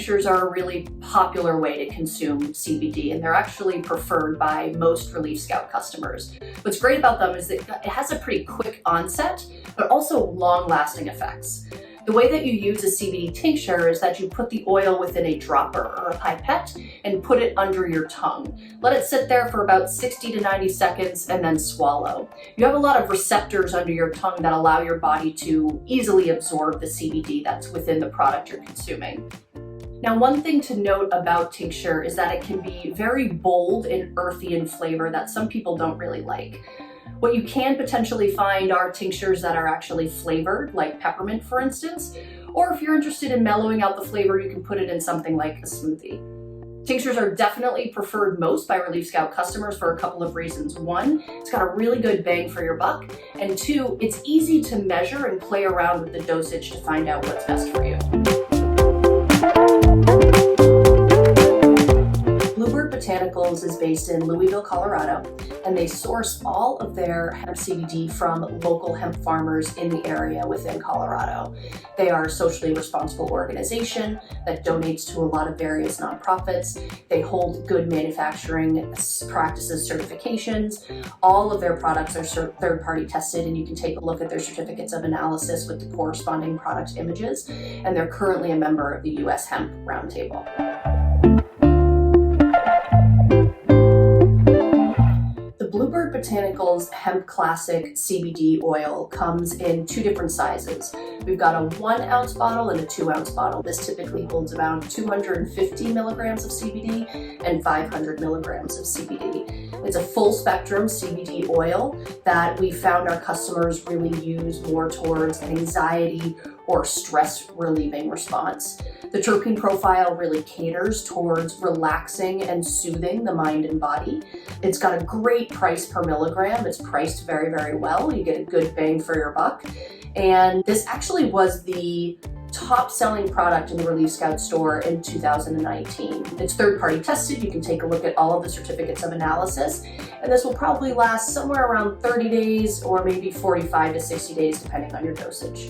tinctures are a really popular way to consume CBD, and they're actually preferred by most Relief Scout customers. What's great about them is that it has a pretty quick onset, but also long-lasting effects. The way that you use a CBD tincture is that you put the oil within a dropper or a pipette and put it under your tongue. Let it sit there for about 60 to 90 seconds and then swallow. You have a lot of receptors under your tongue that allow your body to easily absorb the CBD that's within the product you're consuming. Now, one thing to note about tincture is that it can be very bold and earthy in flavor that some people don't really like. What you can potentially find are tinctures that are actually flavored, like peppermint, for instance, or if you're interested in mellowing out the flavor, you can put it in something like a smoothie. Tinctures are definitely preferred most by Relief Scout customers for a couple of reasons. One, it's got a really good bang for your buck, and two, it's easy to measure and play around with the dosage to find out what's best for you. Bluebird Botanicals is based in Louisville, Colorado, and they source all of their hemp CBD from local hemp farmers in the area within Colorado. They are a socially responsible organization that donates to a lot of various nonprofits. They hold good manufacturing practices certifications. All of their products are third-party tested, and you can take a look at their certificates of analysis with the corresponding product images, and they're currently a member of the U.S. Hemp Roundtable. Bluebird Botanicals Hemp Classic CBD oil comes in two different sizes. We've got a 1 ounce bottle and a 2 ounce bottle. This typically holds around 250 milligrams of CBD and 500 milligrams of CBD. It's a full spectrum CBD oil that we found our customers really use more towards an anxiety or stress relieving response. The terpene profile really caters towards relaxing and soothing the mind and body. It's got a great price per milligram. It's priced very, very well. You get a good bang for your buck. And this actually was the top selling product in the Relief Scout store in 2019. It's third-party tested. You can take a look at all of the certificates of analysis, and this will probably last somewhere around 30 days or maybe 45 to 60 days depending on your dosage.